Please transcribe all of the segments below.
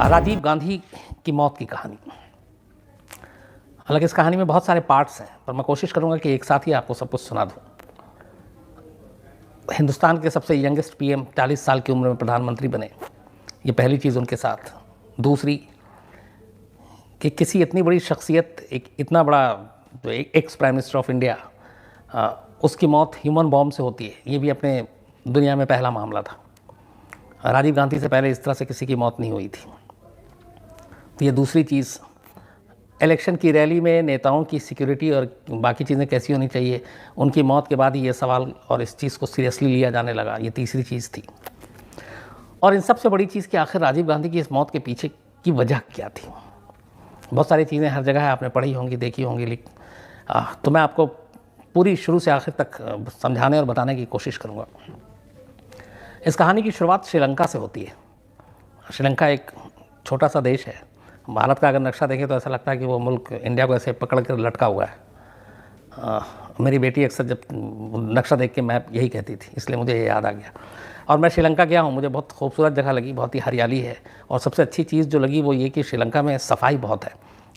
राजीव गांधी की मौत की कहानी। हालांकि इस कहानी में बहुत सारे पार्ट्स हैं, पर मैं कोशिश करूंगा कि एक साथ ही आपको सब कुछ सुना दूं। हिंदुस्तान के सबसे यंगेस्ट पीएम 40 साल की उम्र में प्रधानमंत्री बने, ये पहली चीज़ उनके साथ। दूसरी कि किसी इतनी बड़ी शख्सियत, एक इतना बड़ा जो ex prime minister of India, उसकी मौत ह्यूमन बॉम्ब से होती है, ये भी अपने दुनिया में पहला मामला था। राजीव गांधी से पहले इस तरह से किसी की मौत नहीं हुई थी। तो ये दूसरी चीज़। इलेक्शन की रैली में नेताओं की सिक्योरिटी और बाकी चीज़ें कैसी होनी चाहिए, उनकी मौत के बाद ही ये सवाल और इस चीज़ को सीरियसली लिया जाने लगा, ये तीसरी चीज़ थी। और इन सबसे बड़ी चीज़ कि आखिर राजीव गांधी की इस मौत के पीछे की वजह क्या थी। बहुत सारी चीज़ें हर जगह आपने पढ़ी होंगी, देखी होंगी, तो मैं आपको पूरी शुरू से आखिर तक समझाने और बताने की कोशिश करूँगा। इस कहानी की शुरुआत श्रीलंका से होती है। श्रीलंका एक छोटा सा देश है। भारत का अगर नक्शा देखें तो ऐसा लगता है कि वो मुल्क इंडिया को ऐसे पकड़ कर लटका हुआ है। मेरी बेटी अक्सर जब नक्शा देख के मैप यही कहती थी, इसलिए मुझे ये याद आ गया। और मैं श्रीलंका गया हूँ, मुझे बहुत खूबसूरत जगह लगी, बहुत ही हरियाली है। और सबसे अच्छी चीज़ जो लगी वो ये कि श्रीलंका में सफाई बहुत है।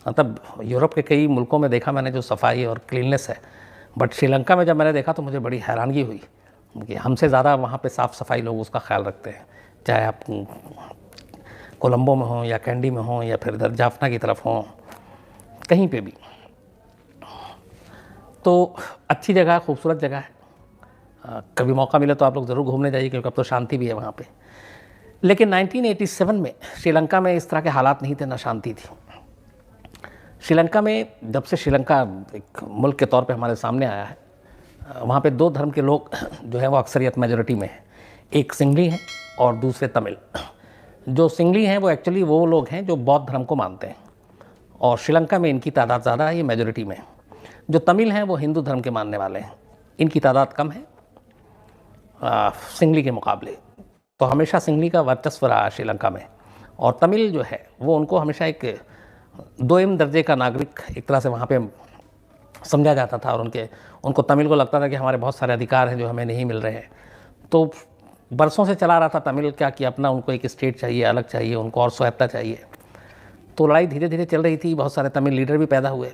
मतलब यूरोप के कई मुल्कों में देखा मैंने जो सफाई और क्लीननेस है, बट श्रीलंका में जब मैंने देखा तो मुझे बड़ी हैरानगी हुई कि हमसे ज़्यादा वहाँ पे साफ़ सफाई लोग उसका ख्याल रखते हैं। चाहे आप कोलंबो में हो या कैंडी में हो या फिर इधर जाफना की तरफ हो, कहीं पे भी। तो अच्छी जगह, खूबसूरत जगह है। कभी मौका मिले तो आप लोग ज़रूर घूमने जाइए, क्योंकि अब तो शांति भी है वहाँ पे। लेकिन 1987 में श्रीलंका में इस तरह के हालात नहीं थे, ना शांति थी। श्रीलंका में जब से श्रीलंका एक मुल्क के तौर पे हमारे सामने आया है, वहाँ पे दो धर्म के लोग जो है वो अक्सरियत मेजॉरिटी में है। एक सिंघली हैं और दूसरे तमिल। जो सिंघली हैं वो एक्चुअली वो लोग हैं जो बौद्ध धर्म को मानते हैं, और श्रीलंका में इनकी तादाद ज़्यादा है, ये मेजॉरिटी में। जो तमिल हैं वो हिंदू धर्म के मानने वाले हैं, इनकी तादाद कम है सिंघली के मुकाबले। तो हमेशा सिंघली का वर्चस्व रहा श्रीलंका में, और तमिल जो है वो उनको हमेशा एक दोयम दर्जे का नागरिक एक तरह से वहाँ पे समझा जाता था। और उनको तमिल को लगता था कि हमारे बहुत सारे अधिकार हैं जो हमें नहीं मिल रहे हैं। तो बरसों से चला रहा था तमिल क्या कि अपना उनको एक स्टेट चाहिए, अलग चाहिए, उनको और स्वायत्तता चाहिए। तो लड़ाई धीरे धीरे चल रही थी, बहुत सारे तमिल लीडर भी पैदा हुए।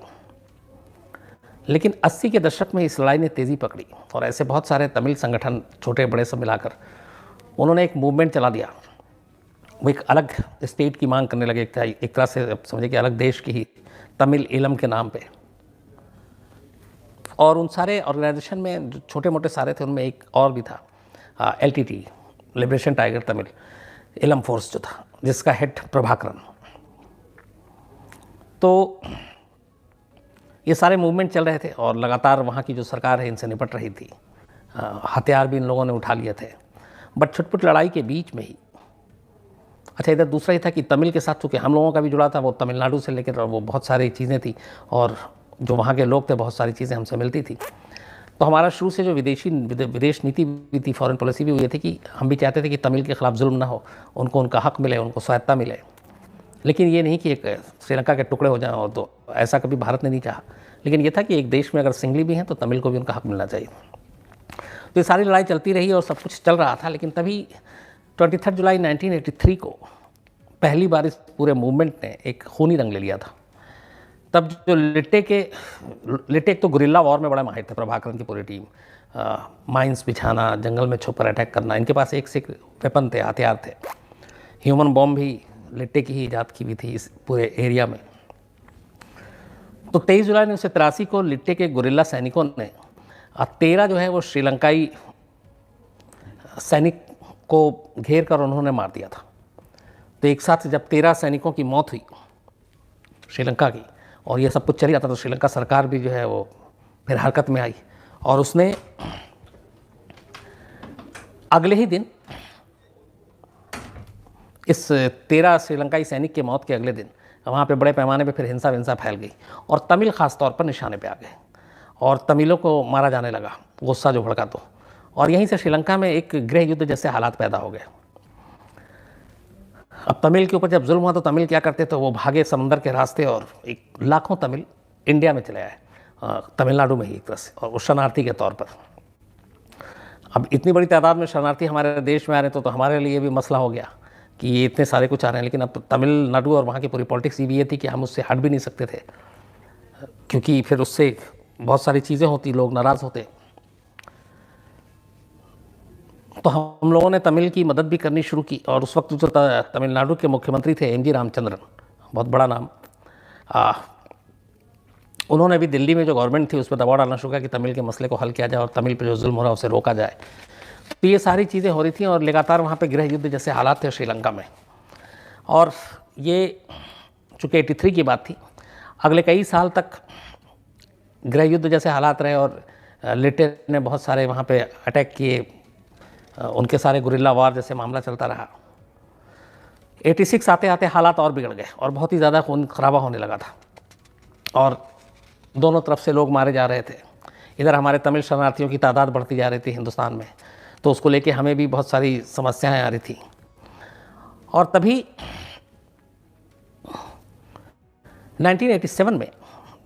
लेकिन 80 के दशक में इस लड़ाई ने तेज़ी पकड़ी, और ऐसे बहुत सारे तमिल संगठन, छोटे बड़े सब मिलाकर उन्होंने एक मूवमेंट चला दिया। वो एक अलग स्टेट की मांग करने लगे, एक तरह से समझे कि अलग देश की ही, तमिल ईलम के नाम पे। और उन सारे ऑर्गेनाइजेशन में जो छोटे मोटे सारे थे, उनमें एक और भी था, LTT, लिबरेशन टाइगर तमिल इलम फोर्स जो था, जिसका हेड प्रभाकरन। तो ये सारे मूवमेंट चल रहे थे और लगातार वहाँ की जो सरकार है इनसे निपट रही थी। हथियार भी इन लोगों ने उठा लिए थे। बट छुटपुट लड़ाई के बीच में ही, अच्छा इधर दूसरा ही था कि तमिल के साथ चूँकि हम लोगों का भी जुड़ा था, वो तमिलनाडु से लेकर वो बहुत सारी चीज़ें थी, और जो वहाँ के लोग थे बहुत सारी चीज़ें हमसे मिलती थी। तो हमारा शुरू से जो विदेश नीति भी थी, फॉरेन पॉलिसी भी, वो ये थी कि हम भी चाहते थे कि तमिल के ख़िलाफ़ जुल्म ना हो, उनको उनका हक़ मिले, उनको स्वायत्तता मिले। लेकिन ये नहीं कि एक श्रीलंका के टुकड़े हो जाएं, और तो ऐसा कभी भारत ने नहीं चाहा। लेकिन ये था कि एक देश में अगर सिंघली भी हैं तो तमिल को भी उनका हक़ मिलना चाहिए। तो ये सारी लड़ाई चलती रही और सब कुछ चल रहा था। लेकिन तभी 23 जुलाई 1983 को पहली बार इस पूरे मूवमेंट ने एक खूनी रंग ले लिया था। तब जो लिट्टे तो गुरिल्ला वॉर में बड़ा माहिर थे, प्रभाकरन की पूरी टीम। माइंस बिछाना, जंगल में छुपकर अटैक करना, इनके पास एक से एक वेपन थे, हथियार थे। ह्यूमन बॉम्ब भी लिट्टे की ही ईजाद की भी थी इस पूरे एरिया में। तो 23 जुलाई 1983 को लिट्टे के गुरिल्ला सैनिकों ने 13 जो है वो श्रीलंकाई सैनिक को घेर कर उन्होंने मार दिया था। तो एक साथ जब 13 सैनिकों की मौत हुई श्रीलंका की, और ये सब कुछ चल रहा था, तो श्रीलंका सरकार भी जो है वो फिर हरकत में आई, और उसने अगले ही दिन, इस 13 श्रीलंकाई सैनिक की मौत के अगले दिन, वहाँ पे बड़े पैमाने पे फिर हिंसा विंसा फैल गई, और तमिल ख़ास तौर पर निशाने पे आ गए, और तमिलों को मारा जाने लगा, गुस्सा जो भड़का। तो और यहीं से श्रीलंका में एक गृह युद्ध जैसे हालात पैदा हो गए। अब तमिल के ऊपर जब जुल्म हुआ तो तमिल क्या करते, तो वो भागे समंदर के रास्ते, और एक लाखों तमिल इंडिया में चले आए, तमिलनाडु में ही एक तरह से, और वो शरणार्थी के तौर पर। अब इतनी बड़ी तादाद में शरणार्थी हमारे देश में आ रहे तो हमारे लिए भी मसला हो गया कि ये इतने सारे कुछ आ रहे हैं, लेकिन अब तमिलनाडु और वहाँ की पूरी पॉलिटिक्स भी ये थी कि हम उससे हट भी नहीं सकते थे, क्योंकि फिर उससे बहुत सारी चीज़ें होती, लोग नाराज़ होते। तो हम लोगों ने तमिल की मदद भी करनी शुरू की, और उस वक्त जो तमिलनाडु के मुख्यमंत्री थे एम जी रामचंद्रन, बहुत बड़ा नाम, उन्होंने भी दिल्ली में जो गवर्नमेंट थी उस पर दबाव डालना शुरू किया कि तमिल के मसले को हल किया जाए और तमिल पर जो जुल्म हो रहा है उसे रोका जाए। तो ये सारी चीज़ें हो रही थी और लगातार वहाँ पे गृह युद्ध जैसे हालात थे श्रीलंका में। और ये चूँकि 83 की बात थी, अगले कई साल तक गृह युद्ध जैसे हालात रहे और लिटे ने बहुत सारे वहाँ पे अटैक किए, उनके सारे गुरिल्ला वार जैसे मामला चलता रहा। 86 आते आते हालात और बिगड़ गए और बहुत ही ज़्यादा खून खराबा होने लगा था और दोनों तरफ से लोग मारे जा रहे थे। इधर हमारे तमिल शरणार्थियों की तादाद बढ़ती जा रही थी हिंदुस्तान में, तो उसको लेके हमें भी बहुत सारी समस्याएं आ रही थी। और तभी 1987 में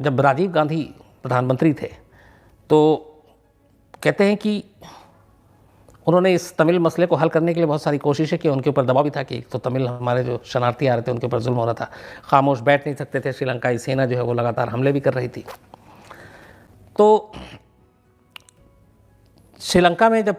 जब राजीव गांधी प्रधानमंत्री थे, तो कहते हैं कि उन्होंने इस तमिल मसले को हल करने के लिए बहुत सारी कोशिशें की। उनके ऊपर दबाव भी था कि तो तमिल हमारे जो शरणार्थी आ रहे थे उनके ऊपर जुल्म हो रहा था, खामोश बैठ नहीं सकते थे। श्रीलंकाई सेना जो है वो लगातार हमले भी कर रही थी। तो श्रीलंका में जब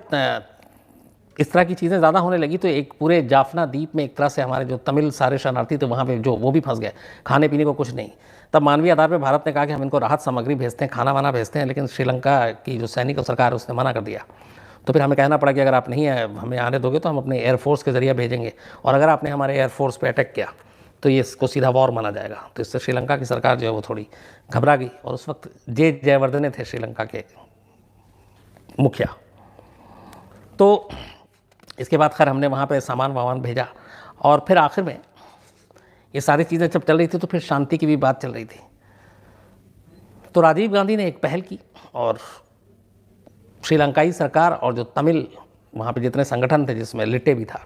इस तरह की चीज़ें ज़्यादा होने लगी तो एक पूरे जाफना द्वीप में एक तरह से हमारे जो तमिल सारे शरणार्थी थे वहाँ पे जो वो भी फंस गए, खाने पीने को कुछ नहीं। तब मानवीय आधार पर भारत ने कहा कि हम इनको राहत सामग्री भेजते हैं, खाना वाना भेजते हैं, लेकिन श्रीलंका की जो सैनिक सरकार है उसने मना कर दिया। तो फिर हमें कहना पड़ा कि अगर आप नहीं हमें आने दोगे तो हम अपने एयरफोर्स के ज़रिए भेजेंगे, और अगर आपने हमारे एयरफोर्स पे अटैक किया तो ये इसको सीधा वॉर माना जाएगा। तो इससे श्रीलंका की सरकार जो है वो थोड़ी घबरा गई, और उस वक्त जे जयवर्धने थे श्रीलंका के मुखिया। तो इसके बाद खैर हमने वहाँ पे सामान वामान भेजा, और फिर आखिर में ये सारी चीज़ें जब चल रही थी तो फिर शांति की भी बात चल रही थी। तो राजीव गांधी ने एक पहल की और श्रीलंकाई सरकार और जो तमिल वहाँ पे जितने संगठन थे जिसमें लिटे भी था,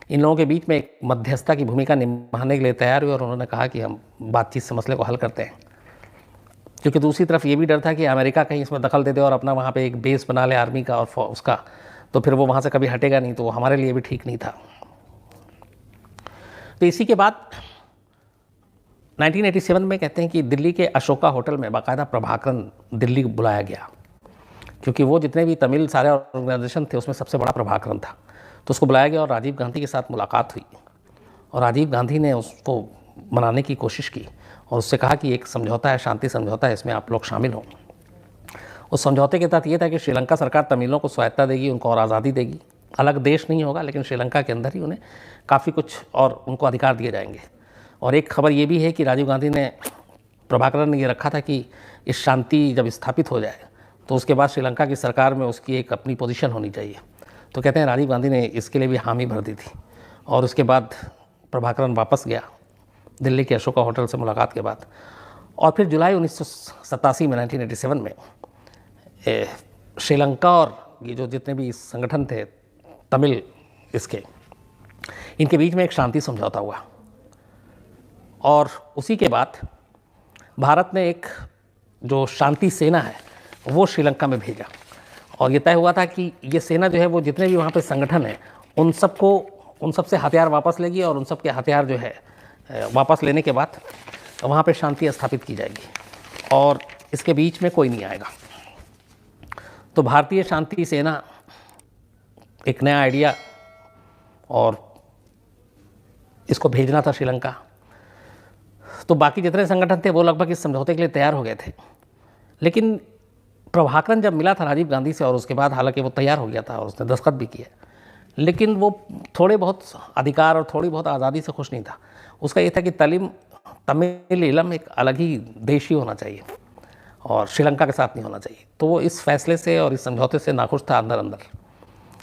इन लोगों के बीच में एक मध्यस्थता की भूमिका निभाने के लिए तैयार हुए, और उन्होंने कहा कि हम बातचीत से मसले को हल करते हैं। क्योंकि दूसरी तरफ ये भी डर था कि अमेरिका कहीं इसमें दखल दे दे और अपना वहाँ पे एक बेस बना ले आर्मी का और उसका, तो फिर वो वहाँ से कभी हटेगा नहीं, तो वो हमारे लिए भी ठीक नहीं था। तो इसी के बाद 1987 में कहते हैं कि दिल्ली के अशोका होटल में बाकायदा प्रभाकरन दिल्ली बुलाया गया, क्योंकि वो जितने भी तमिल सारे ऑर्गेनाइजेशन थे उसमें सबसे बड़ा प्रभाकरन था। तो उसको बुलाया गया और राजीव गांधी के साथ मुलाकात हुई, और राजीव गांधी ने उसको मनाने की कोशिश की और उससे कहा कि एक समझौता है, शांति समझौता है, इसमें आप लोग शामिल हों। उस समझौते के तहत ये था कि श्रीलंका सरकार तमिलों को स्वायत्ता देगी, उनको और आज़ादी देगी, अलग देश नहीं होगा, लेकिन श्रीलंका के अंदर ही उन्हें काफ़ी कुछ और उनको अधिकार दिए जाएंगे। और एक खबर ये भी है कि राजीव गांधी ने, प्रभाकरन ने ये रखा था कि इस शांति जब स्थापित हो जाए तो उसके बाद श्रीलंका की सरकार में उसकी एक अपनी पोजीशन होनी चाहिए। तो कहते हैं राजीव गांधी ने इसके लिए भी हामी भर दी थी, और उसके बाद प्रभाकरन वापस गया दिल्ली के अशोका होटल से मुलाकात के बाद। और फिर जुलाई 1987 में 1987 में श्रीलंका और ये जो जितने भी संगठन थे तमिल इनके बीच में एक शांति समझौता हुआ, और उसी के बाद भारत ने एक जो शांति सेना है वो श्रीलंका में भेजा, और ये तय हुआ था कि ये सेना जो है वो जितने भी वहाँ पे संगठन हैं उन सब से हथियार वापस लेगी, और उन सब के हथियार जो है वापस लेने के बाद वहाँ पे शांति स्थापित की जाएगी, और इसके बीच में कोई नहीं आएगा। तो भारतीय शांति सेना एक नया आइडिया, और इसको भेजना था श्रीलंका। तो बाकी जितने संगठन थे वो लगभग इस समझौते के लिए तैयार हो गए थे, लेकिन प्रभाकरन जब मिला था राजीव गांधी से, और उसके बाद हालांकि वो तैयार हो गया था और उसने दस्तखत भी किए, लेकिन वो थोड़े बहुत अधिकार और थोड़ी बहुत आज़ादी से खुश नहीं था। उसका ये था कि तमिल इलम एक अलग ही देश ही होना चाहिए और श्रीलंका के साथ नहीं होना चाहिए। तो वो इस फैसले से और इस समझौते से नाखुश था अंदर अंदर,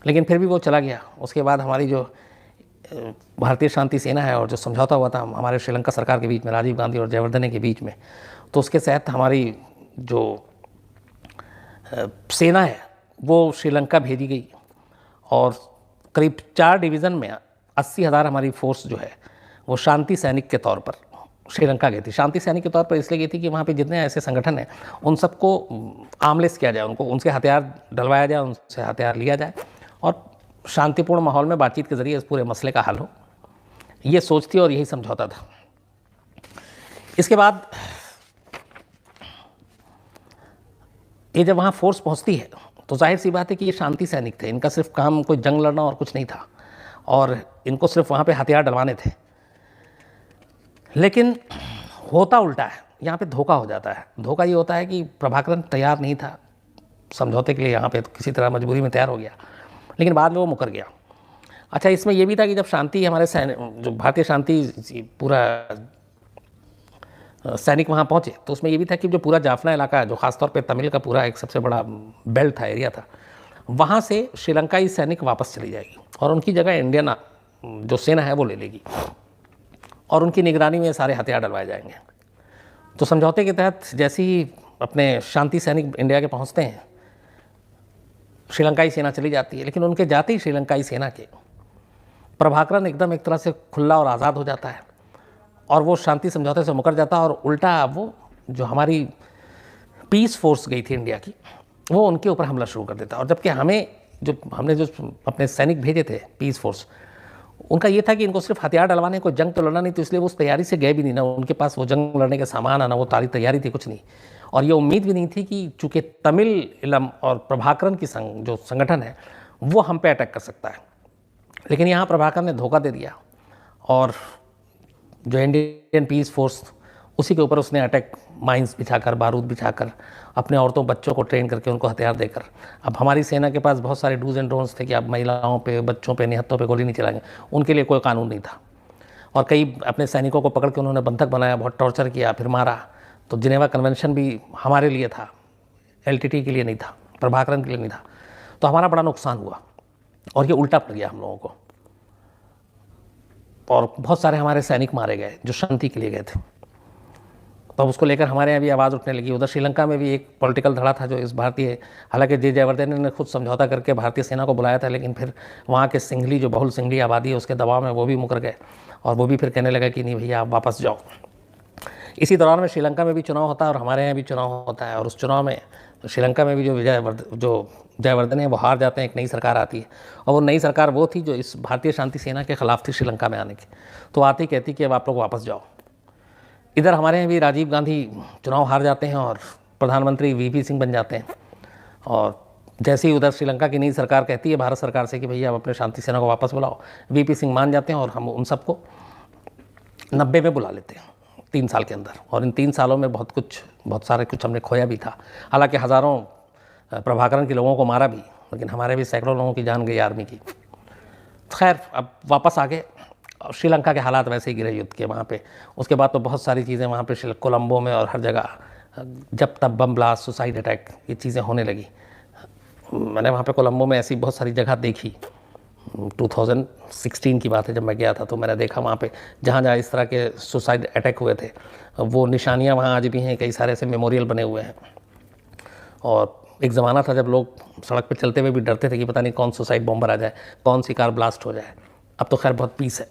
लेकिन फिर भी वो चला गया। उसके बाद हमारी जो भारतीय शांति सेना है और जो समझौता हुआ था हमारे श्रीलंका सरकार के बीच में, राजीव गांधी और जयवर्धने के बीच में, तो उसके तहत हमारी जो सेना है वो श्रीलंका भेजी गई, और करीब 4 डिवीज़न में 80,000 हमारी फोर्स जो है वो शांति सैनिक के तौर पर श्रीलंका गई थी। शांति सैनिक के तौर पर इसलिए गई थी कि वहाँ पे जितने ऐसे संगठन हैं उन सबको आर्मलेस किया जाए, उनसे हथियार डलवाया जाए, उनसे हथियार लिया जाए, और शांतिपूर्ण माहौल में बातचीत के ज़रिए इस पूरे मसले का हल हो। ये सोच थी और यही समझौता था। इसके बाद ये जब वहाँ फोर्स पहुँचती है तो जाहिर सी बात है कि ये शांति सैनिक थे, इनका सिर्फ काम कोई जंग लड़ना और कुछ नहीं था, और इनको सिर्फ वहाँ पे हथियार डलवाने थे। लेकिन होता उल्टा है, यहाँ पे धोखा हो जाता है। धोखा ये होता है कि प्रभाकरन तैयार नहीं था समझौते के लिए, यहाँ पे तो किसी तरह मजबूरी में तैयार हो गया, लेकिन बाद में वो मुकर गया। अच्छा, इसमें ये भी था कि जब शांति हमारे जो भारतीय शांति पूरा सैनिक वहाँ पहुँचे तो उसमें ये भी था कि जो पूरा जाफना इलाका, जो खासतौर पे तमिल का पूरा एक सबसे बड़ा बेल्ट था, एरिया था, वहाँ से श्रीलंकाई सैनिक वापस चली जाएगी और उनकी जगह इंडियन जो सेना है वो ले लेगी और उनकी निगरानी में सारे हथियार डलवाए जाएंगे। तो समझौते के तहत जैसे ही अपने शांति सैनिक इंडिया के पहुँचते हैं, श्रीलंकाई सेना चली जाती है, लेकिन उनके जाते ही श्रीलंकाई सेना के प्रभाकरन एकदम एक तरह से खुला और आज़ाद हो जाता है और वो शांति समझौते से मुकर जाता है और उल्टा वो जो हमारी पीस फोर्स गई थी इंडिया की, वो उनके ऊपर हमला शुरू कर देता है। और जबकि हमने जो अपने सैनिक भेजे थे पीस फोर्स, उनका ये था कि इनको सिर्फ हथियार डलवाने, कोई जंग तो लड़ना नहीं, तो इसलिए वो उस तैयारी से गए भी नहीं, ना उनके पास वो जंग लड़ने के सामान आना, वो तैयारी थी, कुछ नहीं। और ये उम्मीद भी नहीं थी कि चूँकि तमिल इलम और प्रभाकरन की जो संगठन है वो हम पे अटैक कर सकता है। लेकिन यहाँ प्रभाकरन ने धोखा दे दिया और जो इंडियन पीस फोर्स, उसी के ऊपर उसने अटैक, माइंस बिछाकर, बारूद बिछाकर, अपने औरतों बच्चों को ट्रेन करके उनको हथियार देकर। अब हमारी सेना के पास बहुत सारे डूज एंड डोंट्स थे कि अब महिलाओं पे, बच्चों पे, निहत्तों पे गोली नहीं चलाएंगे, उनके लिए कोई कानून नहीं था। और कई अपने सैनिकों को पकड़ के उन्होंने बंधक बनाया, बहुत टॉर्चर किया, फिर मारा। तो जिनेवा कन्वेंशन भी हमारे लिए था, LTT के लिए नहीं था, प्रभाकरन के लिए नहीं था। तो हमारा बड़ा नुकसान हुआ और ये उल्टा पड़ गया हम लोगों को, और बहुत सारे हमारे सैनिक मारे गए जो शांति के लिए गए थे। तो उसको लेकर हमारे यहाँ भी आवाज़ उठने लगी। उधर श्रीलंका में भी एक पॉलिटिकल धड़ा था जो इस भारतीय, हालांकि जे जयवर्धने ने खुद समझौता करके भारतीय सेना को बुलाया था, लेकिन फिर वहाँ के सिंघली, जो बहुल सिंघली आबादी है, उसके दबाव में वो भी मुकर गए और वो भी फिर कहने लगा कि नहीं भैया आप वापस जाओ। इसी दौरान में श्रीलंका में भी चुनाव होता है और हमारे यहाँ भी चुनाव होता है, और उस चुनाव में श्रीलंका में भी जो जयवर्धने हैं वो हार जाते हैं, एक नई सरकार आती है, और वो नई सरकार वो थी जो इस भारतीय शांति सेना के खिलाफ थी श्रीलंका में आने की। तो आती कहती कि अब आप लोग वापस जाओ। इधर हमारे यहाँ भी राजीव गांधी चुनाव हार जाते हैं और प्रधानमंत्री VP सिंह बन जाते हैं, और जैसे ही उधर श्रीलंका की नई सरकार कहती है भारत सरकार से कि भैया आप अपने शांति सेना को वापस बुलाओ, VP सिंह मान जाते हैं और हम उन सबको 90 में बुला लेते हैं, 3 साल के अंदर। और इन 3 सालों में बहुत सारे कुछ हमने खोया भी था। हालांकि हज़ारों प्रभाकरन के लोगों को मारा भी, लेकिन हमारे भी सैकड़ों लोगों की जान गई आर्मी की। खैर, अब वापस आ गए। श्रीलंका के हालात वैसे ही गिरे युद्ध के वहाँ पे। उसके बाद तो बहुत सारी चीज़ें वहाँ पे कोलंबो में और हर जगह जब तब बम ब्लास्ट, सुसाइड अटैक, ये चीज़ें होने लगी। मैंने वहाँ पे कोलंबो में ऐसी बहुत सारी जगह देखी। 2016 की बात है, जब मैं गया था तो मैंने देखा वहाँ पे जहाँ जहाँ इस तरह के सुसाइड अटैक हुए थे वो निशानियाँ वहाँ आज भी हैं, कई सारे ऐसे मेमोरियल बने हुए हैं। और एक ज़माना था जब लोग सड़क पे चलते हुए भी डरते थे कि पता नहीं कौन सुसाइड बॉम्बर आ जाए, कौन सी कार ब्लास्ट हो जाए। अब तो खैर बहुत पीस है।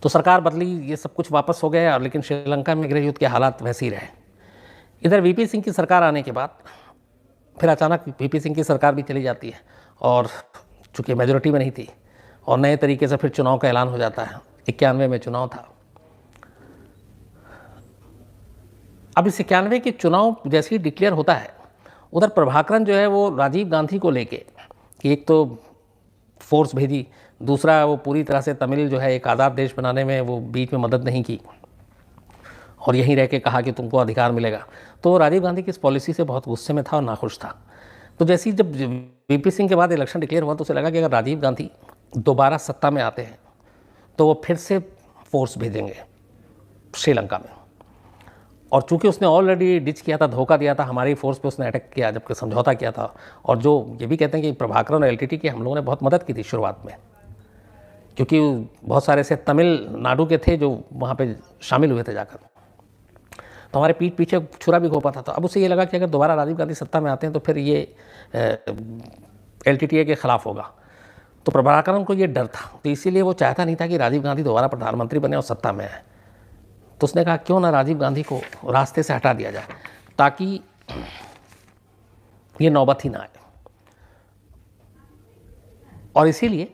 तो सरकार बदली, ये सब कुछ वापस हो गया, लेकिन श्रीलंका में गृह युद्ध के हालात वैसे ही रहे। इधर VP सिंह की सरकार आने के बाद फिर अचानक VP सिंह की सरकार भी चली जाती है, और चूँकि मेजोरिटी में नहीं थी, और नए तरीके से फिर चुनाव का ऐलान हो जाता है। 91 में चुनाव था। अब इस 91 के चुनाव जैसे ही डिक्लेयर होता है, उधर प्रभाकरन जो है वो राजीव गांधी को लेके कि एक तो फोर्स भेजी, दूसरा वो पूरी तरह से तमिल जो है एक आज़ाद देश बनाने में वो बीच में मदद नहीं की, और यहीं रह के कहा कि तुमको अधिकार मिलेगा। तो राजीव गांधी की इस पॉलिसी से बहुत गुस्से में था और नाखुश था। तो जैसे ही जब VP सिंह के बाद इलेक्शन डिक्लेयर हुआ तो उसे लगा कि अगर राजीव गांधी दोबारा सत्ता में आते हैं तो वो फिर से फोर्स भेजेंगे श्रीलंका में। और चूंकि उसने ऑलरेडी डिच किया था, धोखा दिया था, हमारी फोर्स पे उसने अटैक किया जबकि समझौता किया था। और जो ये भी कहते हैं कि प्रभाकरन और LTT की हम लोगों ने बहुत मदद की थी शुरुआत में, क्योंकि बहुत सारे ऐसे तमिलनाडु के थे जो वहाँ पे शामिल हुए थे जाकर, तो हमारे पीठ पीछे छुरा भी घोंपा था। तो अब उसे ये लगा कि अगर दोबारा राजीव गांधी सत्ता में आते हैं तो फिर ये LTTA के ख़िलाफ़ होगा। तो प्रभाकरन को ये डर था, तो इसीलिए वो चाहता नहीं था कि राजीव गांधी दोबारा प्रधानमंत्री बने और सत्ता में आए। तो उसने कहा क्यों ना राजीव गांधी को रास्ते से हटा दिया जाए ताकि ये नौबत ही ना आए। और इसीलिए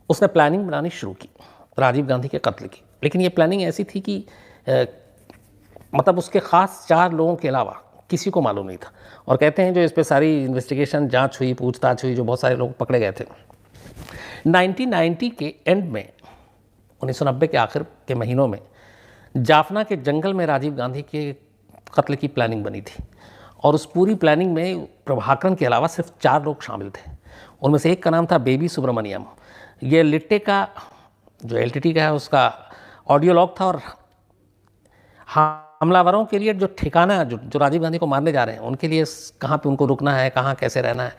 उसने प्लानिंग बनानी शुरू की राजीव गांधी के कत्ल की। लेकिन ये प्लानिंग ऐसी थी कि मतलब उसके ख़ास 4 लोगों के अलावा किसी को मालूम नहीं था। और कहते हैं जो इस पर सारी इन्वेस्टिगेशन जांच हुई, पूछताछ हुई, जो बहुत सारे लोग पकड़े गए थे। 1990 के एंड में, 1990 के आखिर के महीनों में जाफना के जंगल में राजीव गांधी के कत्ल की प्लानिंग बनी थी। और उस पूरी प्लानिंग में प्रभाकरन के अलावा सिर्फ 4 लोग शामिल थे। उनमें से एक का नाम था बेबी सुब्रमण्यम। ये लिट्टे का जो एलटीटी का है उसका ऑडियो लॉग था। और हमलावरों के लिए जो ठिकाना जो राजीव गांधी को मारने जा रहे हैं उनके लिए कहाँ पे उनको रुकना है, कहाँ कैसे रहना है,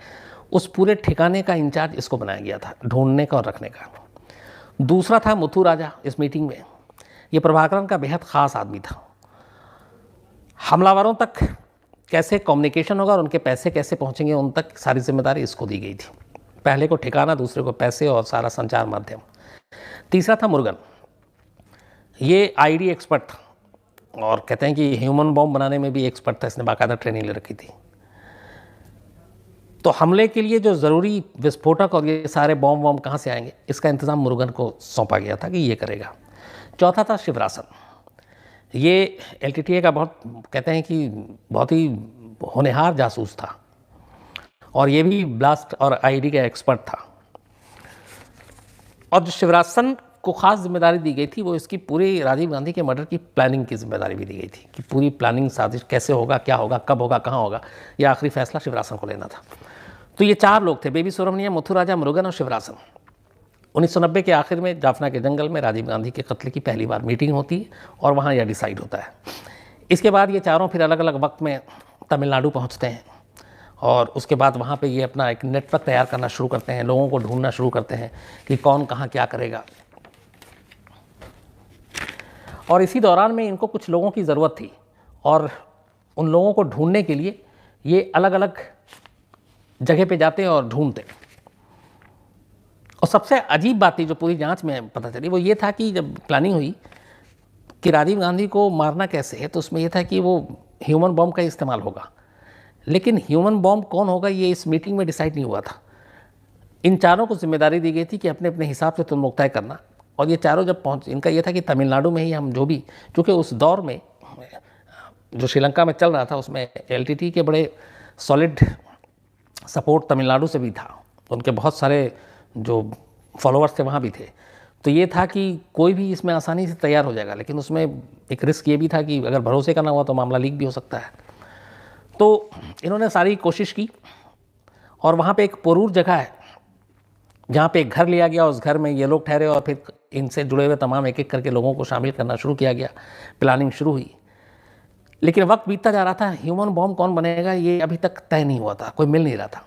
उस पूरे ठिकाने का इंचार्ज इसको बनाया गया था, ढूंढने का और रखने का। दूसरा था मुथु राजा इस मीटिंग में। ये प्रभाकरन का बेहद ख़ास आदमी था। हमलावरों तक कैसे कम्युनिकेशन होगा और उनके पैसे कैसे पहुंचेंगे उन तक सारी जिम्मेदारी इसको दी गई थी। पहले को ठिकाना, दूसरे को पैसे और सारा संचार माध्यम। तीसरा था मुरुगन। ये आईडी एक्सपर्ट था और कहते हैं कि ह्यूमन बॉम्ब बनाने में भी एक्सपर्ट था, इसने बाकायदा ट्रेनिंग ले रखी थी। तो हमले के लिए जो ज़रूरी विस्फोटक और ये सारे बॉम्ब वॉम्ब कहाँ से आएंगे, इसका इंतज़ाम मुरुगन को सौंपा गया था कि ये करेगा। चौथा था शिवरासन। ये एलटीटीए का बहुत कहते हैं कि बहुत ही होनहार जासूस था और ये भी ब्लास्ट और आईडी का एक्सपर्ट था। और जो शिवरासन को खास जिम्मेदारी दी गई थी वो इसकी पूरी राजीव गांधी के मर्डर की प्लानिंग की जिम्मेदारी भी दी गई थी कि पूरी प्लानिंग, साजिश कैसे होगा, क्या होगा, कब होगा, कहाँ होगा, ये आखिरी फैसला शिवरासन को लेना था। तो ये 4 लोग थे, बेबी सुब्रमण्यम, मुथु राजा, मुरुगन और शिवरासन। 1990 के आखिर में जाफना के जंगल में राजीव गांधी के कत्ल की पहली बार मीटिंग होती है और वहाँ यह डिसाइड होता है। इसके बाद ये चारों फिर अलग अलग वक्त में तमिलनाडु पहुँचते हैं और उसके बाद वहाँ पे ये अपना एक नेटवर्क तैयार करना शुरू करते हैं, लोगों को ढूंढना शुरू करते हैं कि कौन कहाँ क्या करेगा। और इसी दौरान में इनको कुछ लोगों की ज़रूरत थी और उन लोगों को ढूंढने के लिए ये अलग अलग जगह पे जाते और ढूंढते। और सबसे अजीब बात थी जो पूरी जांच में पता चली वो ये था कि जब प्लानिंग हुई कि राजीव गांधी को मारना कैसे है, तो उसमें यह था कि वो ह्यूमन बॉम्ब का इस्तेमाल होगा। लेकिन ह्यूमन बॉम्ब कौन होगा ये इस मीटिंग में डिसाइड नहीं हुआ था। इन चारों को जिम्मेदारी दी गई थी कि अपने अपने हिसाब से तुम लोग तय करना। और ये चारों जब पहुँच, इनका ये था कि तमिलनाडु में ही हम जो भी, चूँकि उस दौर में जो श्रीलंका में चल रहा था उसमें एलटीटी के बड़े सॉलिड सपोर्ट तमिलनाडु से भी था, उनके बहुत सारे जो फॉलोअर्स थे वहाँ भी थे। तो ये था कि कोई भी इसमें आसानी से तैयार हो जाएगा, लेकिन उसमें एक रिस्क ये भी था कि अगर भरोसे का ना हुआ तो मामला लीक भी हो सकता है। तो इन्होंने सारी कोशिश की और वहाँ पे एक पोरूर जगह है जहाँ पे एक घर लिया गया, उस घर में ये लोग ठहरे और फिर इनसे जुड़े हुए तमाम एक एक करके लोगों को शामिल करना शुरू किया गया। प्लानिंग शुरू हुई, लेकिन वक्त बीतता जा रहा था, ह्यूमन बॉम्ब कौन बनेगा ये अभी तक तय नहीं हुआ था, कोई मिल नहीं रहा था।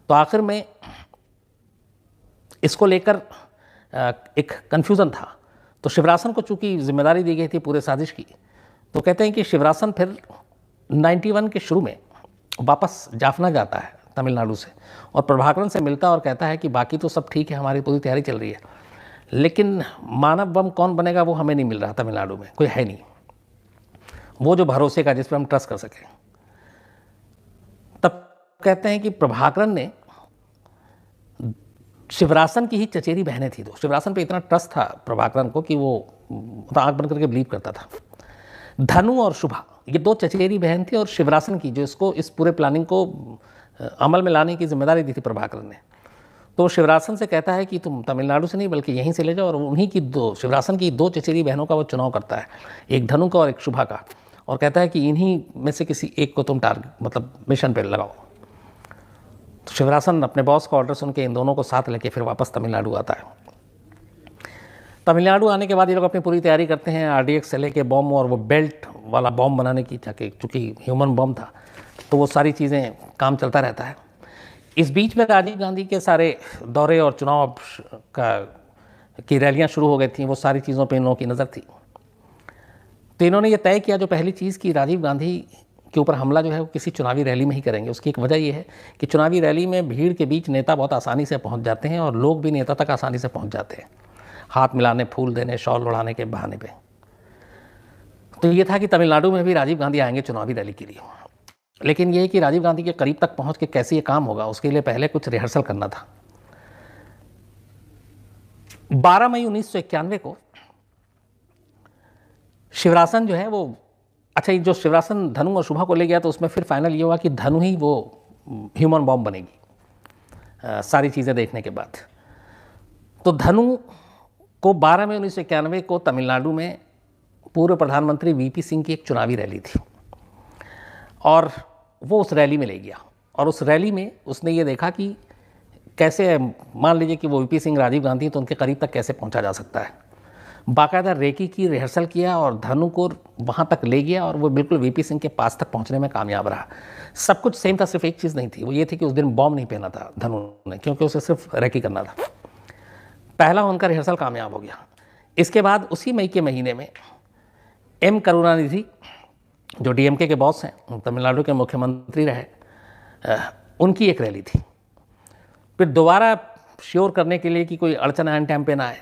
तो आखिर में इसको लेकर एक कन्फ्यूज़न था। तो शिवरासन को चूंकि जिम्मेदारी दी गई थी पूरे साजिश की, तो कहते हैं कि शिवरासन फिर 91 के शुरू में वापस जाफना जाता है तमिलनाडु से और प्रभाकरन से मिलता और कहता है कि बाकी तो सब ठीक है, हमारी पूरी तैयारी चल रही है, लेकिन मानव बम कौन बनेगा वो हमें नहीं मिल रहा, तमिलनाडु में कोई है नहीं वो जो भरोसे का, जिस पर हम ट्रस्ट कर सकें। तब कहते हैं कि प्रभाकरन ने, शिवरासन की ही चचेरी बहनें थी, तो शिवरासन पे इतना ट्रस्ट था प्रभाकरन को कि वो आँख बंद करके बिलीव करता था। धनु और शुभा ये 2 चचेरी बहन थी और शिवरासन की जो इसको इस पूरे प्लानिंग को अमल में लाने की जिम्मेदारी दी थी प्रभाकरन ने। तो शिवरासन से कहता है कि तुम तमिलनाडु से नहीं बल्कि यहीं से ले जाओ, और उन्हीं की शिवरासन की 2 चचेरी बहनों का वो चुनाव करता है, एक धनु का और एक शुभा का, और कहता है कि इन्हीं में से किसी एक को तुम मतलब मिशन पर लगाओ। तो शिवरासन अपने बॉस का ऑर्डर सुन के इन दोनों को साथ लेके फिर वापस तमिलनाडु आता है। तमिलनाडु आने के बाद ये लोग अपनी पूरी तैयारी करते हैं RDX से लेके बॉम्ब और वो बेल्ट वाला बॉम्ब बनाने की, चूँकि ह्यूमन बॉम्ब था तो वो सारी चीज़ें काम चलता रहता है। इस बीच में राजीव गांधी के सारे दौरे और चुनाव की रैलियाँ शुरू हो गई थी, वो सारी चीज़ों पर इन लोगों की नज़र थी। तो इन्होंने ये तय किया जो पहली चीज़ कि राजीव गांधी के ऊपर हमला जो है वो किसी चुनावी रैली में ही करेंगे। उसकी एक वजह ये है कि चुनावी रैली में भीड़ के बीच नेता बहुत आसानी से पहुंच जाते हैं और लोग भी नेता तक आसानी से पहुंच जाते हैं, हाथ मिलाने, फूल देने, शॉल उड़ाने के बहाने पे। तो ये था कि तमिलनाडु में भी राजीव गांधी आएंगे चुनावी रैली के लिए, लेकिन ये कि राजीव गांधी के करीब तक पहुँच के कैसे ये काम होगा उसके लिए पहले कुछ रिहर्सल करना था। 12 मई 1991 को शिवरासन जो है वो, अच्छा ये जो शिवरासन धनु और शुभा को ले गया तो उसमें फिर फाइनल ये हुआ कि धनु ही वो ह्यूमन बॉम्ब बनेगी, सारी चीज़ें देखने के बाद। तो धनु को 12 मई 1991 को तमिलनाडु में पूर्व प्रधानमंत्री वीपी सिंह की एक चुनावी रैली थी और वो उस रैली में ले गया और उस रैली में उसने ये देखा कि कैसे, मान लीजिए कि वो वीपी सिंह राजीव गांधी तो उनके करीब तक कैसे पहुंचा जा सकता है। बाकायदा रेकी की रिहर्सल किया और धनु को वहाँ तक ले गया और वो बिल्कुल वीपी सिंह के पास तक पहुँचने में कामयाब रहा। सब कुछ सेम था, सिर्फ एक चीज़ नहीं थी, वो ये थी कि उस दिन बॉम्ब नहीं पहना था धनु ने, क्योंकि उसे सिर्फ रेकी करना था। पहला उनका रिहर्सल कामयाब हो गया। इसके बाद उसी मई के महीने में एम करुणानिधि जो डीएमके के बॉस हैं, तमिलनाडु के मुख्यमंत्री रहे, उनकी एक रैली थी। फिर दोबारा श्योर करने के लिए कि कोई अड़चन एन टाइम पे ना आए,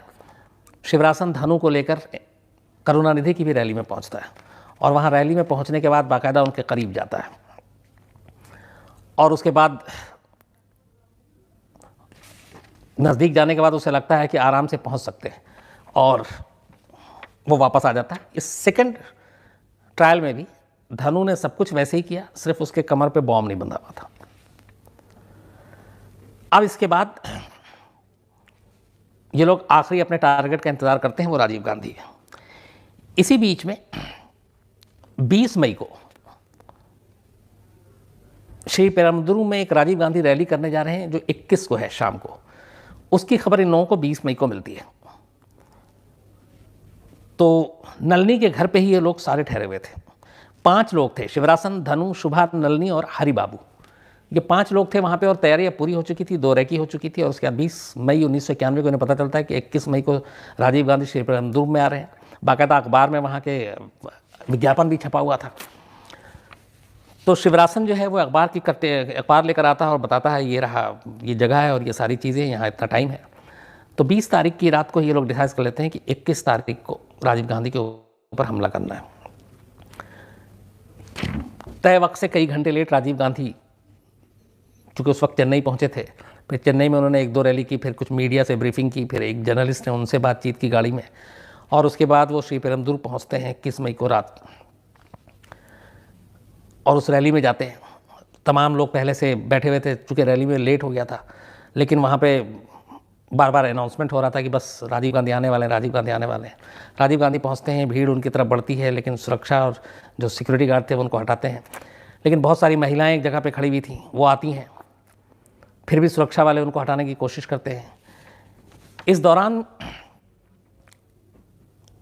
शिवरासन धनु को लेकर करुणानिधि की भी रैली में पहुंचता है और वहाँ रैली में पहुंचने के बाद बाकायदा उनके करीब जाता है और उसके बाद नज़दीक जाने के बाद उसे लगता है कि आराम से पहुंच सकते हैं और वो वापस आ जाता है। इस सेकंड ट्रायल में भी धनु ने सब कुछ वैसे ही किया, सिर्फ उसके कमर पे बॉम्ब नहीं बंधा हुआ था। अब इसके बाद ये लोग आखिरी अपने टारगेट का इंतजार करते हैं, वो राजीव गांधी है। इसी बीच में 20 मई को श्री पेरम्बदूर में एक राजीव गांधी रैली करने जा रहे हैं जो 21 को है शाम को। उसकी खबर इन लोगों को 20 मई को मिलती है। तो नलिनी के घर पे ही ये लोग सारे ठहरे हुए थे। 5 लोग थे, शिवरासन, धनु, शुभा, नलिनी और हरि बाबू। ये 5 लोग थे वहाँ पे और तैयारियाँ पूरी हो चुकी थी, 2 रेकी हो चुकी थी। और उसके बाद 20 मई 1991 को इन्हें पता चलता है कि 21 मई को राजीव गांधी श्री पेरम्बदूर में आ रहे हैं। बाकायदा अखबार में वहाँ के विज्ञापन भी छपा हुआ था। तो शिवरासन जो है वो अखबार लेकर आता है और बताता है ये रहा, ये जगह है और ये सारी चीज़ें, यहाँ इतना टाइम है। तो 20 तारीख की रात को ये लोग डिसाइड कर लेते हैं कि 21 तारीख को राजीव गांधी के ऊपर हमला करना है। तय वक्त से कई घंटे लेट राजीव गांधी, चूँकि उस वक्त चेन्नई पहुँचे थे, फिर चेन्नई में उन्होंने 1-2 रैली की, फिर कुछ मीडिया से ब्रीफिंग की, फिर एक जर्नलिस्ट ने उनसे बातचीत की गाड़ी में और उसके बाद वो श्री पेरम्बदूर पहुँचते हैं 21 मई को रात और उस रैली में जाते हैं। तमाम लोग पहले से बैठे हुए थे, चूँकि रैली में लेट हो गया था, लेकिन वहाँ पे बार बार अनाउंसमेंट हो रहा था कि बस राजीव गांधी आने वाले हैं, राजीव गांधी आने वाले हैं। राजीव गांधी पहुँचते हैं, भीड़ उनकी तरफ बढ़ती है, लेकिन सुरक्षा और जो सिक्योरिटी गार्ड थे वो उनको हटाते हैं। लेकिन बहुत सारी महिलाएं एक जगह पे खड़ी हुई थी, वो आती हैं, फिर भी सुरक्षा वाले उनको हटाने की कोशिश करते हैं। इस दौरान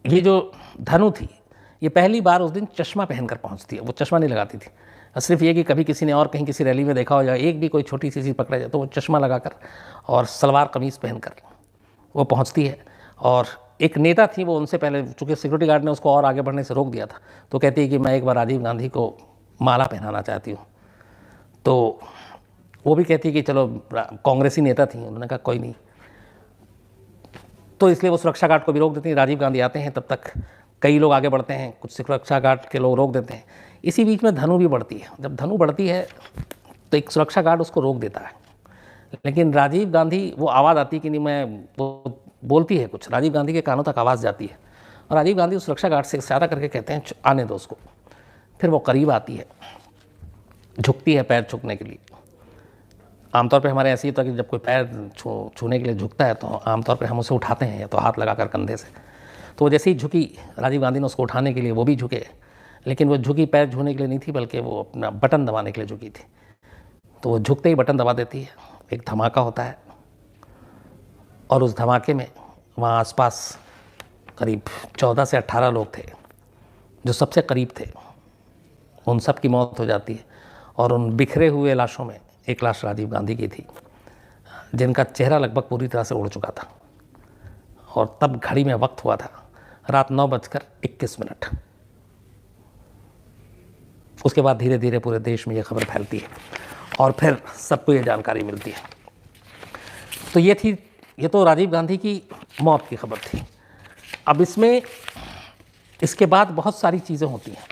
ये जो धनु थी, ये पहली बार उस दिन चश्मा पहनकर पहुंचती है। वो चश्मा नहीं लगाती थी, सिर्फ ये कि कभी किसी ने और कहीं किसी रैली में देखा हो या एक भी कोई छोटी सी चीज़ पकड़ा जाए तो वो चश्मा लगाकर और सलवार कमीज़ पहनकर वो पहुंचती है। और एक नेता थी, वो उनसे पहले, चूँकि सिक्योरिटी गार्ड ने उसको और आगे बढ़ने से रोक दिया था, तो कहती है कि मैं एक बार राजीव गांधी को माला पहनाना चाहती हूँ। तो वो भी कहती है कि चलो, कांग्रेसी नेता थी, उन्होंने कहा कोई नहीं। तो इसलिए वो सुरक्षा गार्ड को भी रोक देती हैं। राजीव गांधी आते हैं, तब तक कई लोग आगे बढ़ते हैं, कुछ सुरक्षा गार्ड के लोग रोक देते हैं। इसी बीच में धनु भी बढ़ती है। जब धनु बढ़ती है तो एक सुरक्षा गार्ड उसको रोक देता है, लेकिन राजीव गांधी, वो आवाज़ आती है कि नहीं, वो बोलती है कुछ, राजीव गांधी के कानों तक आवाज़ जाती है और राजीव गांधी उस सुरक्षा गार्ड से इशारा करके कहते हैं आने दो उसको। फिर वो करीब आती है, झुकती है पैर छूने के लिए। आमतौर पे हमारे ऐसे ही होता है कि जब कोई पैर छूने के लिए झुकता है तो आमतौर पे हम उसे उठाते हैं या तो हाथ लगाकर कंधे से। तो वो जैसे ही झुकी, राजीव गांधी ने उसको उठाने के लिए वो भी झुके, लेकिन वो झुकी पैर छूने के लिए नहीं थी, बल्कि वो अपना बटन दबाने के लिए झुकी थी। तो वो झुकते ही बटन दबा देती है, एक धमाका होता है और उस धमाके में वहाँ आसपास करीब 14 से 18 लोग थे जो सबसे करीब थे, उन सब की मौत हो जाती है। और उन बिखरे हुए लाशों में एक लाश राजीव गांधी की थी, जिनका चेहरा लगभग पूरी तरह से उड़ चुका था। और तब घड़ी में वक्त हुआ था रात 9:21। उसके बाद धीरे धीरे पूरे देश में ये खबर फैलती है और फिर सबको ये जानकारी मिलती है। तो ये तो राजीव गांधी की मौत की खबर थी। अब इसके बाद बहुत सारी चीज़ें होती हैं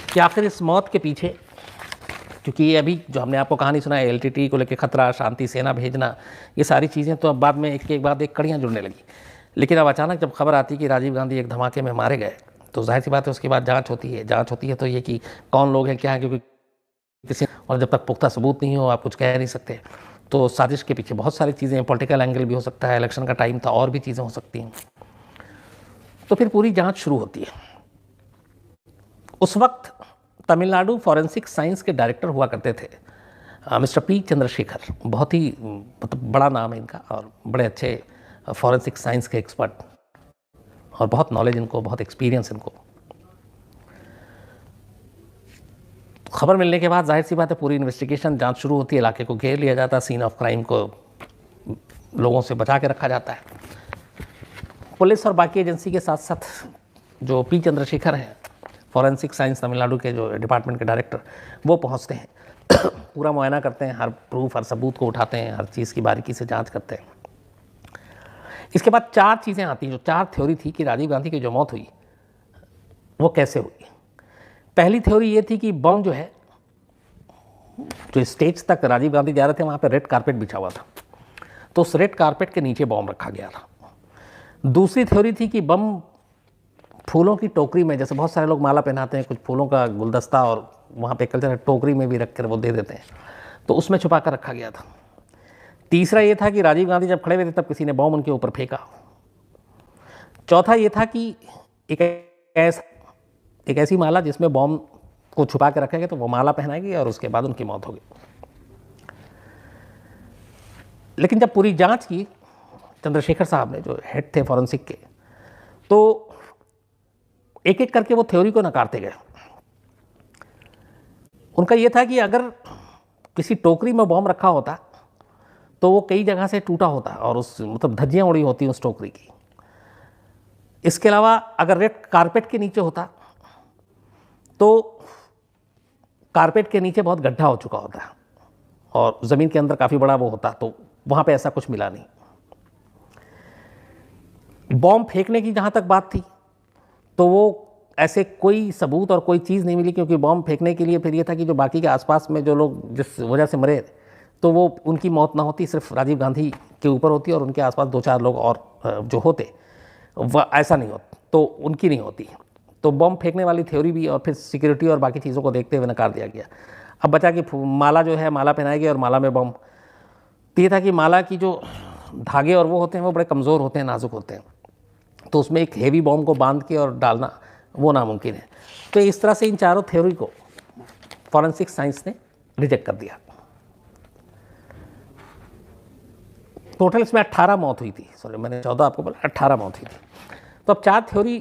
कि आखिर इस मौत के पीछे, क्योंकि ये अभी जो हमने आपको कहानी सुना है LTT को लेकर खतरा, शांति सेना भेजना, ये सारी चीज़ें तो अब बाद में एक के बाद एक कड़ियाँ जुड़ने लगी। लेकिन अब अचानक जब खबर आती कि राजीव गांधी एक धमाके में मारे गए, तो जाहिर सी बात है उसके बाद जांच होती है तो ये कि कौन लोग हैं, क्या है, क्योंकि किसी, और जब तक पुख्ता सबूत नहीं हो आप कुछ कह नहीं सकते। तो साजिश के पीछे बहुत सारी चीज़ें, पॉलिटिकल एंगल भी हो सकता है, इलेक्शन का टाइम था, और भी चीज़ें हो सकती हैं। तो फिर पूरी जांच शुरू होती है। उस वक्त तमिलनाडु फॉरेंसिक साइंस के डायरेक्टर हुआ करते थे मिस्टर पी चंद्रशेखर। बहुत ही मतलब बड़ा नाम है इनका, और बड़े अच्छे फॉरेंसिक साइंस के एक्सपर्ट, और बहुत नॉलेज इनको, बहुत एक्सपीरियंस इनको। खबर मिलने के बाद जाहिर सी बात है पूरी इन्वेस्टिगेशन, जांच शुरू होती है, इलाके को घेर लिया जाता है, सीन ऑफ क्राइम को लोगों से बचा के रखा जाता है। पुलिस और बाकी एजेंसी के साथ साथ जो पी चंद्रशेखर हैं, फॉरेंसिक साइंस तमिलनाडु के जो डिपार्टमेंट के डायरेक्टर, वो पहुंचते हैं पूरा मुआयना करते हैं, हर प्रूफ, हर सबूत को उठाते हैं, हर चीज़ की बारीकी से जांच करते हैं। इसके बाद 4 चीज़ें आती हैं, जो 4 थ्योरी थी कि राजीव गांधी की जो मौत हुई वो कैसे हुई। पहली थ्योरी ये थी कि बम जो है, जो स्टेज तक राजीव गांधी जा रहे थे वहाँ पे रेड कारपेट बिछा हुआ था, तो उस रेड कारपेट के नीचे बम रखा गया था। दूसरी थ्योरी थी कि बम फूलों की टोकरी में, जैसे बहुत सारे लोग माला पहनाते हैं, कुछ फूलों का गुलदस्ता, और वहाँ पे कल्चर है टोकरी में भी रख कर वो दे देते हैं, तो उसमें छुपा कर रखा गया था। तीसरा ये था कि राजीव गांधी जब खड़े हुए थे तब किसी ने बम उनके ऊपर फेंका। चौथा ये था कि एक ऐसी माला जिसमें बम को छुपा के रखेंगे, तो वो माला पहनाएगी और उसके बाद उनकी मौत होगी। लेकिन जब पूरी जांच की चंद्रशेखर साहब ने, जो हेड थे फॉरेंसिक के, तो एक एक करके वो थ्योरी को नकारते गए। उनका ये था कि अगर किसी टोकरी में बम रखा होता तो वो कई जगह से टूटा होता, और उस मतलब धज्जियाँ उड़ी होती उस टोकरी की। इसके अलावा अगर रेड कारपेट के नीचे होता तो कारपेट के नीचे बहुत गड्ढा हो चुका होता, और ज़मीन के अंदर काफ़ी बड़ा वो होता, तो वहाँ पे ऐसा कुछ मिला नहीं। बॉम्ब फेंकने की जहाँ तक बात थी, तो वो ऐसे कोई सबूत और कोई चीज़ नहीं मिली, क्योंकि बॉम्ब फेंकने के लिए फिर ये था कि जो बाकी के आसपास में जो लोग जिस वजह से मरे, तो वो उनकी मौत ना होती, सिर्फ राजीव गांधी के ऊपर होती, और उनके आसपास 2-4 लोग और जो होते वह ऐसा नहीं होता, तो उनकी नहीं होती। तो बॉम्ब फेंकने वाली थ्योरी भी, और फिर सिक्योरिटी और बाकी चीज़ों को देखते हुए नकार दिया गया। अब बचा कि माला जो है, माला पहनाई गई और माला में बम। तो ये था कि माला की जो धागे और वो होते हैं वो बड़े कमज़ोर होते हैं, नाजुक होते हैं, तो उसमें एक हेवी बॉम्ब को बांध के और डालना वो नामुमकिन है। तो इस तरह से इन चारों थ्योरी को फॉरेंसिक साइंस ने रिजेक्ट कर दिया। टोटल इसमें 18 मौत हुई थी, सॉरी मैंने 14 आपको बोला, 18 मौत हुई थी। तो अब 4 थ्योरी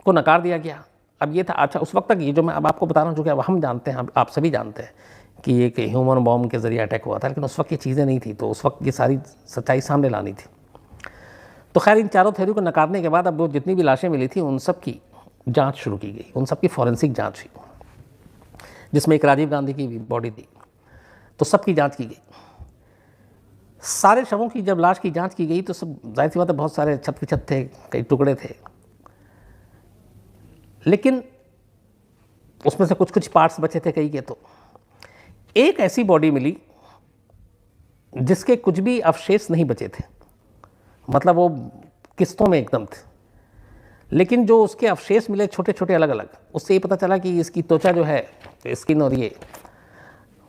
को नकार दिया गया। अब ये था, अच्छा उस वक्त तक ये जो मैं अब आपको बता रहा हूँ, जो कि अब हम जानते हैं, आप सभी जानते हैं कि ये कि ह्यूमन बॉम्ब के ज़रिए अटैक हुआ था, लेकिन उस वक्त ये चीज़ें नहीं थी, तो उस वक्त ये सारी सच्चाई सामने लानी थी। तो खैर इन चारों थ्योरी को नकारने के बाद अब वो जितनी भी लाशें मिली थी उन सब की जांच शुरू की गई, उन सब की फॉरेंसिक जांच हुई, जिसमें एक राजीव गांधी की भी बॉडी थी, तो सबकी जांच की गई। सारे शवों की जब लाश की जांच की गई तो सब जाहिर सी बात है बहुत सारे छत के छत थे, कई टुकड़े थे, लेकिन उसमें से कुछ कुछ पार्ट्स बचे थे कई के। तो एक ऐसी बॉडी मिली जिसके कुछ भी अवशेष नहीं बचे थे, मतलब वो किस्तों में एकदम थे, लेकिन जो उसके अवशेष मिले छोटे छोटे अलग अलग, उससे ये पता चला कि इसकी त्वचा जो है, स्किन और ये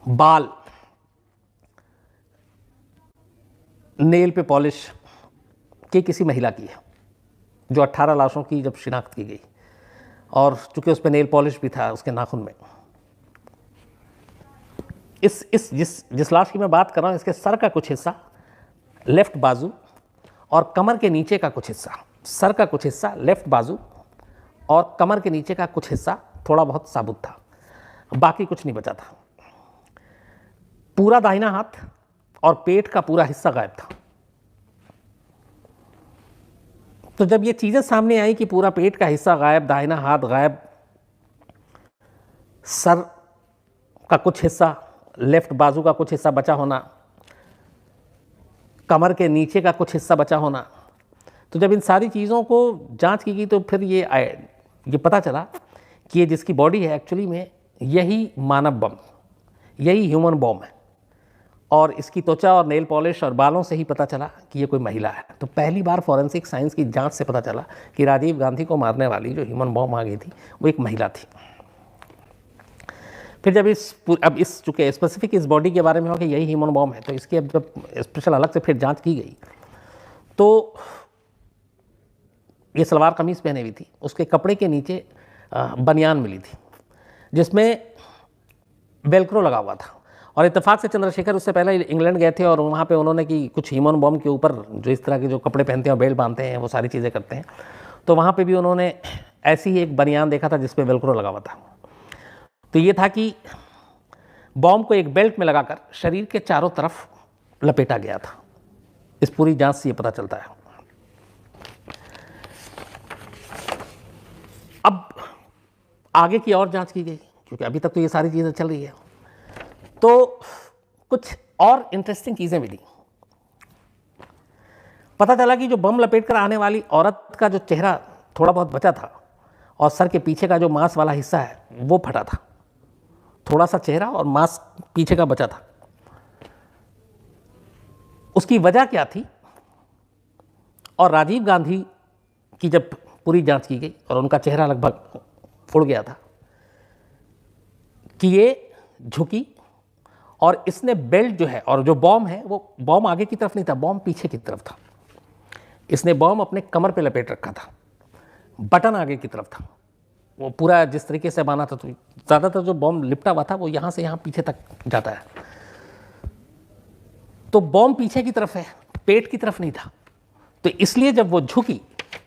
बाल, नेल पे पॉलिश की किसी महिला की है, जो 18 लाशों की जब शिनाख्त की गई, और चूंकि उस पर नेल पॉलिश भी था उसके नाखून में। जिस लाश की मैं बात कर रहा हूँ, इसके सर का कुछ हिस्सा, लेफ्ट बाजू, और कमर के नीचे का कुछ हिस्सा, सर का कुछ हिस्सा, लेफ्ट बाजू और कमर के नीचे का कुछ हिस्सा थोड़ा बहुत साबुत था, बाकी कुछ नहीं बचा था। पूरा दाहिना हाथ और पेट का पूरा हिस्सा गायब था। तो जब ये चीजें सामने आई कि पूरा पेट का हिस्सा गायब, दाहिना हाथ गायब, सर का कुछ हिस्सा, लेफ्ट बाजू का कुछ हिस्सा बचा होना, कमर के नीचे का कुछ हिस्सा बचा होना, तो जब इन सारी चीज़ों को जांच की गई तो फिर ये पता चला कि ये जिसकी बॉडी है एक्चुअली में यही मानव बम, यही ह्यूमन बॉम्ब है। और इसकी त्वचा और नेल पॉलिश और बालों से ही पता चला कि ये कोई महिला है। तो पहली बार फॉरेंसिक साइंस की जांच से पता चला कि राजीव गांधी को मारने वाली जो ह्यूमन बॉम्ब आ गई थी वो एक महिला थी। फिर जब इस चूँकि स्पेसिफिक इस बॉडी के बारे में हो कि यही ह्यूमन बॉम्ब है, तो इसकी अब जब स्पेशल अलग से फिर जांच की गई तो ये सलवार कमीज़ पहने हुई थी, उसके कपड़े के नीचे बनियान मिली थी जिसमें वेलक्रो लगा हुआ था। और इत्तेफाक से चंद्रशेखर उससे पहले इंग्लैंड गए थे और वहाँ पे उन्होंने कि कुछ ह्यूमन बॉम्ब के ऊपर जो इस तरह के जो कपड़े पहनते हैं, बेल्ट बांधते हैं, वो सारी चीज़ें करते हैं, तो वहाँ पे भी उन्होंने ऐसी ही एक बनियान देखा था जिसपे वेलक्रो लगा हुआ था। तो ये था कि बॉम्ब को एक बेल्ट में लगाकर शरीर के चारों तरफ लपेटा गया था। इस पूरी जांच से ये पता चलता है। अब आगे की और जांच की गई, क्योंकि अभी तक तो ये सारी चीज़ें चल रही है, तो कुछ और इंटरेस्टिंग चीज़ें मिली। पता चला कि जो बम लपेट कर आने वाली औरत का जो चेहरा थोड़ा बहुत बचा था और सर के पीछे का जो मांस वाला हिस्सा है वो फटा था। थोड़ा सा चेहरा और मांस पीछे का बचा था। उसकी वजह क्या थी? और राजीव गांधी की जब पूरी जांच की गई और उनका चेहरा लगभग उड़ गया था कि ये झुकी और इसने बेल्ट जो है और जो बॉम्ब है वो बॉम्ब आगे की तरफ नहीं था, बॉम्ब पीछे की तरफ था। इसने बॉम्ब अपने कमर पे लपेट रखा था, बटन आगे की तरफ था। वो पूरा जिस तरीके से बांधा था, तो ज़्यादातर जो बॉम्ब लिपटा हुआ था वो यहाँ से यहाँ पीछे तक जाता है। तो बॉम्ब पीछे की तरफ है, पेट की तरफ नहीं था। तो इसलिए जब वो झुकी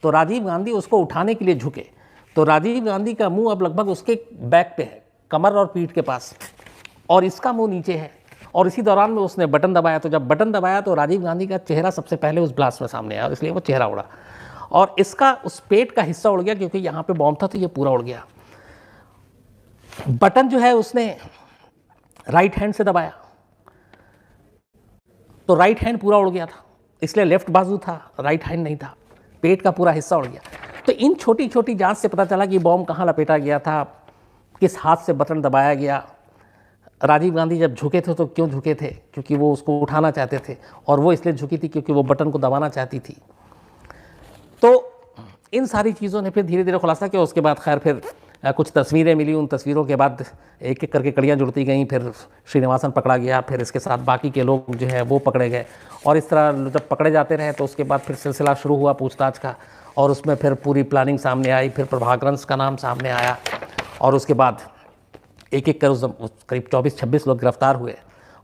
तो राजीव गांधी उसको उठाने के लिए झुके, तो राजीव गांधी का मुंह अब लगभग उसके बैक पे है, कमर और पीठ के पास, और इसका मुंह नीचे है। और इसी दौरान में उसने बटन दबाया, तो जब बटन दबाया तो राजीव गांधी का चेहरा सबसे पहले उस ब्लास्ट में सामने आया और इसलिए वो चेहरा उड़ा और इसका उस पेट का हिस्सा उड़ गया, क्योंकि यहाँ पे बॉम्ब था तो ये पूरा उड़ गया। बटन जो है उसने राइट हैंड से दबाया तो राइट हैंड पूरा उड़ गया था, इसलिए लेफ्ट बाजू था, राइट हैंड नहीं था, पेट का पूरा हिस्सा उड़ गया। तो इन छोटी छोटी जांच से पता चला कि बॉम्ब कहाँ लपेटा गया था, किस हाथ से बटन दबाया गया। राजीव गांधी जब झुके थे तो क्यों झुके थे? क्योंकि वो उसको उठाना चाहते थे, और वो इसलिए झुकी थी क्योंकि वो बटन को दबाना चाहती थी। तो इन सारी चीज़ों ने फिर धीरे धीरे खुलासा किया। उसके बाद खैर फिर कुछ तस्वीरें मिली, उन तस्वीरों के बाद एक एक करके कड़ियाँ जुड़ती गईं। फिर श्रीनिवासन पकड़ा गया, फिर इसके साथ बाकी के लोग जो है वो पकड़े गए, और इस तरह जब पकड़े जाते रहे तो उसके बाद फिर सिलसिला शुरू हुआ पूछताछ का, और उसमें फिर पूरी प्लानिंग सामने आई। फिर प्रभाकरंस का नाम सामने आया, और उसके बाद एक एक कर करीब 24-26 लोग गिरफ्तार हुए,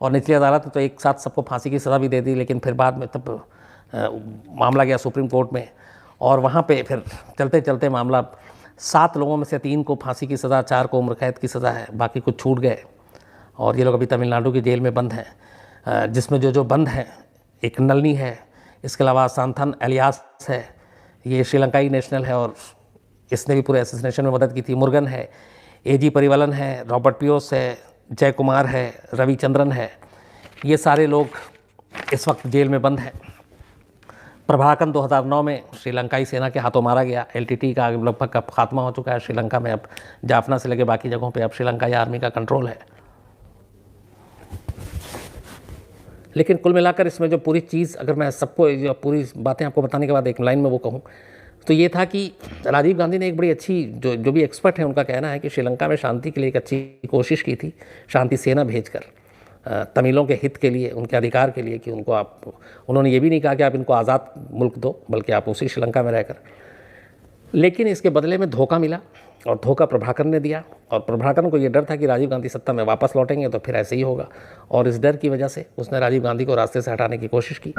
और निचली अदालत ने तो एक साथ सबको फांसी की सज़ा भी दे दी। लेकिन फिर बाद में तब मामला गया सुप्रीम कोर्ट में, और वहाँ पे फिर चलते चलते मामला 7 लोगों में से 3 को फांसी की सज़ा, 4 को उम्र कैद की सज़ा है, बाकी कुछ छूट गए, और ये लोग अभी तमिलनाडु की जेल में बंद हैं। जिसमें जो बंद हैं, एक नलनी है, इसके अलावा सांथन एलियास है, ये श्रीलंकाई नेशनल है और इसने भी पूरे एसेसिनेशन में मदद की थी। मुर्गन है, एजी परिवलन है, रॉबर्ट पियोस है, जय कुमार है, रविचंद्रन है, ये सारे लोग इस वक्त जेल में बंद हैं। प्रभाकरन 2009 में श्रीलंकाई सेना के हाथों मारा गया। एलटीटी का लगभग अब खात्मा हो चुका है श्रीलंका में। अब जाफना से लगे बाकी जगहों पे अब श्रीलंकाई आर्मी का कंट्रोल है। लेकिन कुल मिलाकर इसमें जो पूरी चीज़, अगर मैं सबको पूरी बातें आपको बताने के बाद एक लाइन में वो कहूँ तो ये था कि राजीव गांधी ने एक बड़ी अच्छी, जो भी एक्सपर्ट हैं उनका कहना है कि श्रीलंका में शांति के लिए एक अच्छी कोशिश की थी, शांति सेना भेजकर तमिलों के हित के लिए, उनके अधिकार के लिए, कि उनको आप, उन्होंने ये भी नहीं कहा कि आप इनको आज़ाद मुल्क दो, बल्कि आप उसी श्रीलंका में रहकर। लेकिन इसके बदले में धोखा मिला, और धोखा प्रभाकरन ने दिया, और प्रभाकरन को ये डर था कि राजीव गांधी सत्ता में वापस लौटेंगे तो फिर ऐसे ही होगा, और इस डर की वजह से उसने राजीव गांधी को रास्ते से हटाने की कोशिश की।